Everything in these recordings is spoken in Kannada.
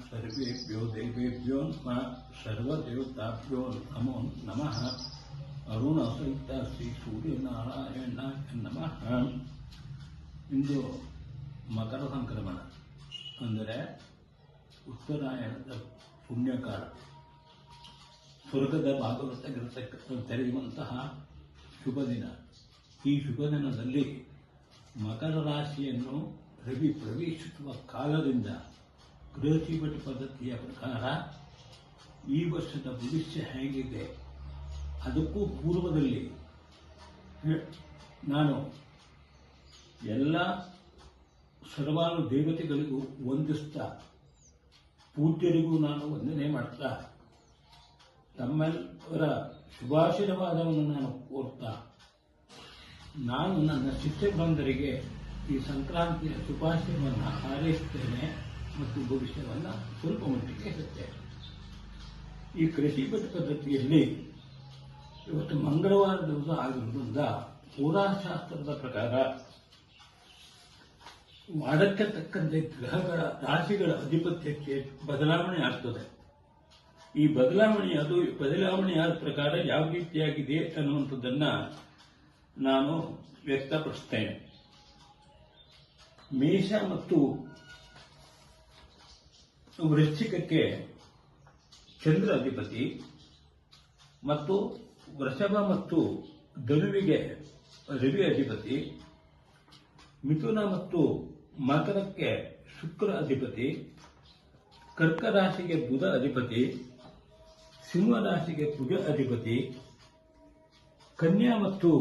सर्वेभ्यो देवेभ्यो सर्वदेवताभ्यो नमो नमः। अरुण सहित ಶ್ರೀ ಸೂರ್ಯನಾರಾಯಣ ನಮಃ. ಇಂದು ಮಕರ ಸಂಕ್ರಮಣ ಅಂದರೆ ಉತ್ತರಾಯಣದ ಪುಣ್ಯಕಾಲ. ಸ್ವರ್ಗದ ಭಾಗವತಗಿರತಕ್ಕ ತೆರೆಯುವಂತಹ ಶುಭ ದಿನ. ಈ ಶುಭ ದಿನದಲ್ಲಿ ಮಕರ ರಾಶಿಯನ್ನು ರವಿ ಪ್ರವೇಶಿಸುವ ಕಾಲದಿಂದ ಗೃಹಜೀವನ ಪದ್ಧತಿಯ ಪ್ರಕಾರ ಈ ವರ್ಷದ ಭವಿಷ್ಯ ಹೇಗಿದೆ, ಅದಕ್ಕೂ ಪೂರ್ವದಲ್ಲಿ ನಾನು ಎಲ್ಲ ಸರ್ವಾನು ದೇವತೆಗಳಿಗೂ ವಂದಿಸ್ತಾ, ಪೂಜ್ಯರಿಗೂ ನಾನು ವಂದನೆ ಮಾಡ್ತಾ, ತಮ್ಮೆಲ್ಲರ ಶುಭಾಶೀರ್ವಾದವನ್ನು ನಾನು ಕೋರ್ತಾ, ನಾನು ನನ್ನ ಶಿಷ್ಯಬಂಧರಿಗೆ ಈ ಸಂಕ್ರಾಂತಿಯ ಶುಭಾಶಯವನ್ನು ಹಾರೈಸುತ್ತೇನೆ ಮತ್ತು ಭವಿಷ್ಯವನ್ನು ಸ್ವಲ್ಪ ಮಟ್ಟಿಗೆ ಹೇಳುತ್ತೇನೆ. ಈ ಕೃಷಿ ಪದ್ಧತಿಯಲ್ಲಿ ಇವತ್ತು ಮಂಗಳವಾರ ದಿವಸ ಆಗಿರುವುದರಿಂದ ಪೂರಾಶಾಸ್ತ್ರದ ಪ್ರಕಾರ ವಾರಕ್ಕೆ ತಕ್ಕಂತೆ ಗ್ರಹಗಳ ರಾಶಿಗಳ ಅಧಿಪತ್ಯಕ್ಕೆ ಬದಲಾವಣೆ ಆಗ್ತದೆ. ಈ ಬದಲಾವಣೆಯಾದ ಪ್ರಕಾರ ಯಾವ ರೀತಿಯಾಗಿದೆ ಅನ್ನುವಂಥದ್ದನ್ನು ನಾನು ವ್ಯಕ್ತಪಡಿಸ್ತೇನೆ. ಮೇಷ ಮತ್ತು ವೃಶ್ಚಿಕಕ್ಕೆ ಚಂದ್ರ ಅಧಿಪತಿ ಮತ್ತು ವೃಷಭ ಮತ್ತು ಧನುವಿಗೆ ರವಿ ಅಧಿಪತಿ, ಮಿಥುನ ಮತ್ತು ಮಕರಕ್ಕೆ ಶುಕ್ರ ಅಧಿಪತಿ, ಕರ್ಕ ರಾಶಿಗೆ ಬುಧ ಅಧಿಪತಿ, ಸಿಂಹ ರಾಶಿಗೆ ಕುಜ ಅಧಿಪತಿ, ಕನ್ಯಾ ಮತ್ತು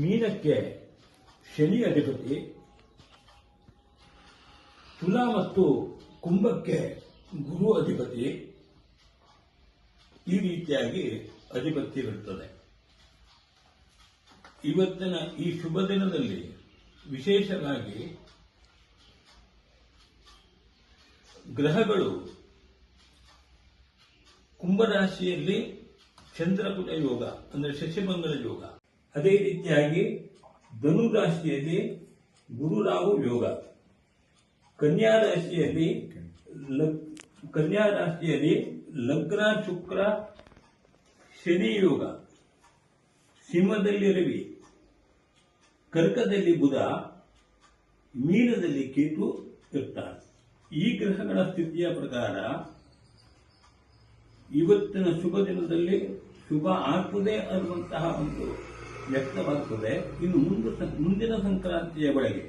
ಮೀನಕ್ಕೆ ಶನಿ ಅಧಿಪತಿ, ತುಲಾ ಮತ್ತು ಕುಂಭಕ್ಕೆ ಗುರು ಅಧಿಪತಿ. ಈ ರೀತಿಯಾಗಿ ಅಧಿಪತ್ಯವಿರುತ್ತದೆ. ಇವತ್ತಿನ ಈ ಶುಭ ದಿನದಲ್ಲಿ ವಿಶೇಷವಾಗಿ ಗ್ರಹಗಳು ಕುಂಭರಾಶಿಯಲ್ಲಿ ಚಂದ್ರಕುಟ ಯೋಗ ಅಂದರೆ ಶಶಿಮಂಗಲ ಯೋಗ, ಅದೇ ರೀತಿಯಾಗಿ ಧನು ರಾಶಿಯಲ್ಲಿ ಗುರು ರಾಹು ಯೋಗ, ಕನ್ಯಾ ರಾಶಿಯಲ್ಲಿ ಲಗ್ನ ಶುಕ್ರ ಶನಿ ಯೋಗ, ಸಿಂಹದಲ್ಲಿ ರವಿ, ಕರ್ಕದಲ್ಲಿ ಬುಧ, ಮೀನದಲ್ಲಿ ಕೇತು ಇರ್ತಾರೆ. ಈ ಗ್ರಹಗಳ ಸ್ಥಿತಿಯ ಪ್ರಕಾರ ಇವತ್ತಿನ ಶುಭ ದಿನದಲ್ಲಿ ಶುಭ ಆಗ್ತದೆ ಅನ್ನುವಂತಹ ಒಂದು ವ್ಯಕ್ತವಾಗ್ತದೆ. ಇನ್ನು ಮುಂದಿನ ಸಂಕ್ರಾಂತಿಯ ಒಳಗೆ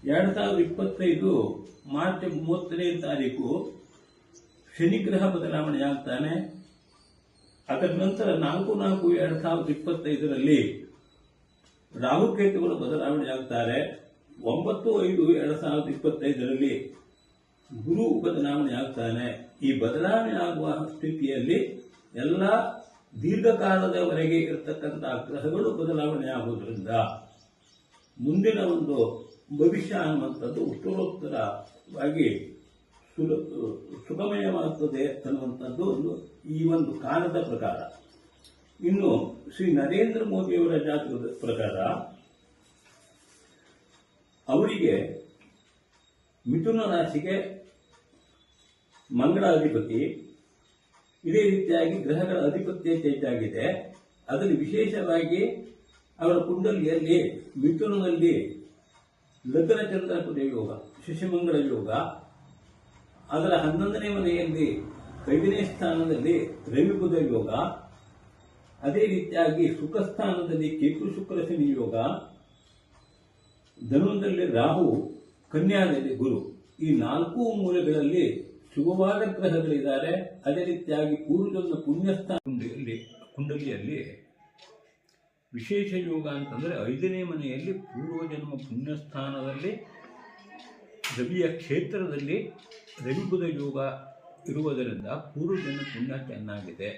2025 ಮಾರ್ಚ್ 30ನೇ ತಾರೀಕು ಶನಿಗ್ರಹ ಬದಲಾವಣೆಯಾಗ್ತಾನೆ. ಅದರ ನಂತರ 4/4/2025 ರಾಹುಕೇತುಗಳು ಬದಲಾವಣೆಯಾಗ್ತಾರೆ. 9/5/2025 ಗುರು ಬದಲಾವಣೆಯಾಗ್ತಾನೆ. ಈ ಬದಲಾವಣೆ ಆಗುವ ಸ್ಥಿತಿಯಲ್ಲಿ ಎಲ್ಲ ದೀರ್ಘಕಾಲದವರೆಗೆ ಇರತಕ್ಕಂತಹ ಗ್ರಹಗಳು ಬದಲಾವಣೆ ಆಗುವುದರಿಂದ ಮುಂದಿನ ಒಂದು ಭವಿಷ್ಯ ಅನ್ನುವಂಥದ್ದು ಉತ್ತರೋತ್ತರವಾಗಿ ಸುಖಮಯವಾಗುತ್ತದೆ ಅನ್ನುವಂಥದ್ದು ಈ ಒಂದು ಕಾಲದ ಪ್ರಕಾರ. ಇನ್ನು ಶ್ರೀ ನರೇಂದ್ರ ಮೋದಿಯವರ ಜಾತಕದ ಪ್ರಕಾರ ಅವರಿಗೆ ಮಿಥುನ ರಾಶಿಗೆ ಮಂಗಳ ಅಧಿಪತಿ, ಇದೇ ರೀತಿಯಾಗಿ ಗ್ರಹಗಳ ಅಧಿಪತ್ಯ ಹೆಚ್ಚಾಗಿದೆ. ಅದರಲ್ಲಿ ವಿಶೇಷವಾಗಿ ಅವರ ಕುಂಡಲಿಯಲ್ಲಿ ಮಿಥುನದಲ್ಲಿ ಲಗ್ನ ಚಂದ್ರಕುಟ ಯೋಗ, ಶಶಿಮಂಗಳ ಯೋಗ, ಅದರ 11ನೇ ಮನೆಯಲ್ಲಿ 5ನೇ ಸ್ಥಾನದಲ್ಲಿ ರವಿ ಬುಧ ಯೋಗ, ಅದೇ ರೀತಿಯಾಗಿ ಸುಖ ಸ್ಥಾನದಲ್ಲಿ ಕೇತು ಶುಕ್ರ ಶನಿ ಯೋಗ, ಧನುವಿನಲ್ಲಿ ರಾಹು, ಕನ್ಯಾದಲ್ಲಿ ಗುರು. ಈ 4 ಮೂಲೆಗಳಲ್ಲಿ ಶುಭವಾದ ಗ್ರಹಗಳಿದ್ದಾರೆ. ಅದೇ ರೀತಿಯಾಗಿ ಪೂರ್ವಜನ್ಮ ಪುಣ್ಯಸ್ಥಾನ ಕುಂಡಲಿಯಲ್ಲಿ ವಿಶೇಷ ಯೋಗ ಅಂತಂದರೆ 5ನೇ ಮನೆಯಲ್ಲಿ ಪೂರ್ವಜನ್ಮ ಪುಣ್ಯಸ್ಥಾನದಲ್ಲಿ ರವಿಯ ಕ್ಷೇತ್ರದಲ್ಲಿ ರವಿಬುಧ ಯೋಗ ಇರುವುದರಿಂದ ಪೂರ್ವಜನ್ಮ ಪುಣ್ಯ ಚೆನ್ನಾಗಿದೆ.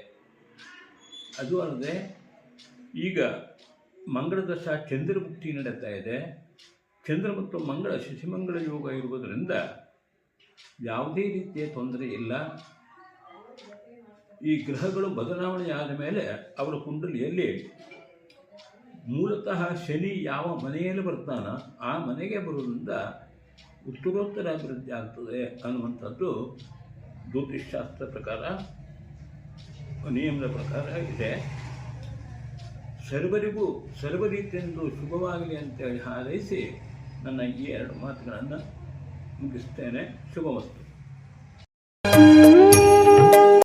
ಅದು ಅಲ್ಲದೆ ಈಗ ಮಂಗಳ ದಶ ಚಂದ್ರಮುಕ್ತಿ ನಡೀತಾ ಇದೆ. ಚಂದ್ರ ಮತ್ತು ಮಂಗಳ ಶಶಿಮಂಗಳ ಯೋಗ ಇರುವುದರಿಂದ ಯಾವುದೇ ರೀತಿಯ ತೊಂದರೆ ಇಲ್ಲ. ಈ ಗ್ರಹಗಳು ಬದಲಾವಣೆ ಆದ ಮೇಲೆ ಅವರ ಕುಂಡಲಿಯಲ್ಲಿ ಮೂಲತಃ ಶನಿ ಯಾವ ಮನೆಯಲ್ಲಿ ಬರ್ತಾನೋ ಆ ಮನೆಗೆ ಬರುವುದರಿಂದ ಉತ್ತರೋತ್ತರ ಅಭಿವೃದ್ಧಿ ಆಗ್ತದೆ ಅನ್ನುವಂಥದ್ದು ಜ್ಯೋತಿಷ್ಶಾಸ್ತ್ರ ಪ್ರಕಾರ, ನಿಯಮದ ಪ್ರಕಾರ ಇದೆ. ಸರ್ವರಿಗೂ ಸರ್ವ ರೀತಿಯಂದು ಶುಭವಾಗಲಿ ಅಂತೇಳಿ ಹಾರೈಸಿ ನನ್ನ ಈ 2 ಮಾತುಗಳನ್ನು ಮುಗಿಸ್ತೇನೆ. ಶುಭವಸ್ತು.